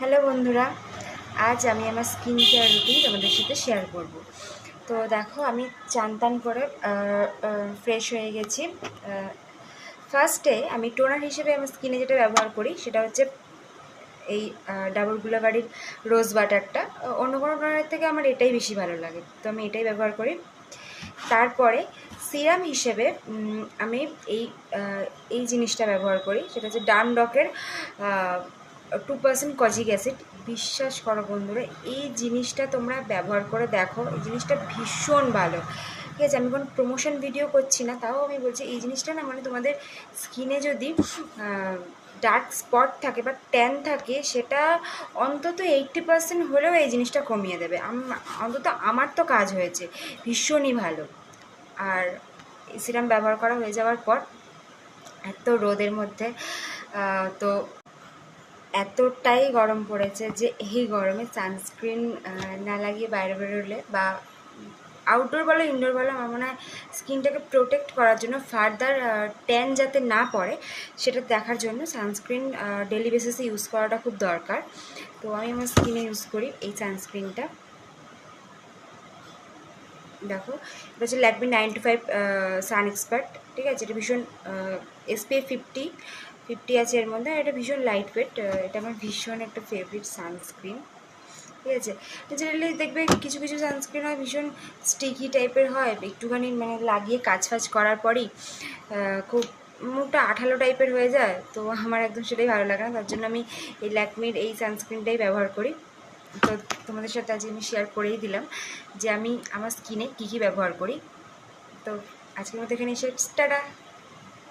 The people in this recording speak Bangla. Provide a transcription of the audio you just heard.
হ্যালো বন্ধুরা, আজ আমি আমার স্কিন কেয়ার রুটিন তোমাদের সাথে শেয়ার করব। তো দেখো, আমি চান টান করে ফ্রেশ হয়ে গেছি। ফার্স্টে আমি টোনার হিসেবে আমার স্কিনে যেটা ব্যবহার করি সেটা হচ্ছে এই ডাবর গুলাবাড়ির রোজ বাটারটা। অন্য কোনো টোনারের থেকে আমার এটাই বেশি ভালো লাগে, তো আমি এটাই ব্যবহার করি। তারপরে সিরাম হিসেবে আমি এই এই জিনিসটা ব্যবহার করি, সেটা হচ্ছে ডানডকের 2% কজিক অ্যাসিড। বিশ্বাস করো বন্ধুরা, এই জিনিসটা তোমরা ব্যবহার করে দেখো, এই জিনিসটা ভীষণ ভালো। ঠিক আছে, আমি কোনো প্রমোশন ভিডিও করছি না, তাও আমি বলছি এই জিনিসটা না, মানে তোমাদের স্কিনে যদি ডার্ক স্পট থাকে বা ট্যান থাকে, সেটা অন্তত 80% হলেও এই জিনিসটা কমিয়ে দেবে। অন্তত আমার তো কাজ হয়েছে, ভীষণই ভালো। আর সিরাম ব্যবহার করা হয়ে যাওয়ার পর এত রোদের মধ্যে তো এতটাই গরম পড়েছে যে এই গরমে সানস্ক্রিন না লাগিয়ে বাইরে বেরোলে বা আউটডোর বলো ইনডোর বলো, আমার মনে হয় স্কিনটাকে প্রোটেক্ট করার জন্য, ফার্দার ট্যান যাতে না পড়ে সেটা দেখার জন্য সানস্ক্রিন ডেলি বেসিসে ইউজ করাটা খুব দরকার। তো আমি আমার স্কিনে ইউজ করি এই সানস্ক্রিনটা। দেখো, এটা হচ্ছে ল্যাকমি 95 সান এক্সপার্ট। ঠিক আছে, এটা ভীষণ SPF 50 আছে এর মধ্যে। এটা ভীষণ লাইট ওয়েট, এটা আমার ভীষণ একটা ফেভারিট সানস্ক্রিন। ঠিক আছে, জেনারেলি দেখবে কিছু কিছু সানস্ক্রিন হয় ভীষণ স্টিকি টাইপের হয়, একটুখানি মানে লাগিয়ে কাজ ফাজ করার পরই খুব মুখটা আঠালো টাইপের হয়ে যায়। তো আমার একদম সেটাই ভালো লাগে না, তার জন্য আমি এই ল্যাকমির এই সানস্ক্রিনটাই ব্যবহার করি। তো তোমাদের সাথে আজকে আমি শেয়ার করেই দিলাম যে আমি আমার স্কিনে কী কী ব্যবহার করি। তো আজকের মতো এখানে এসে টাটা।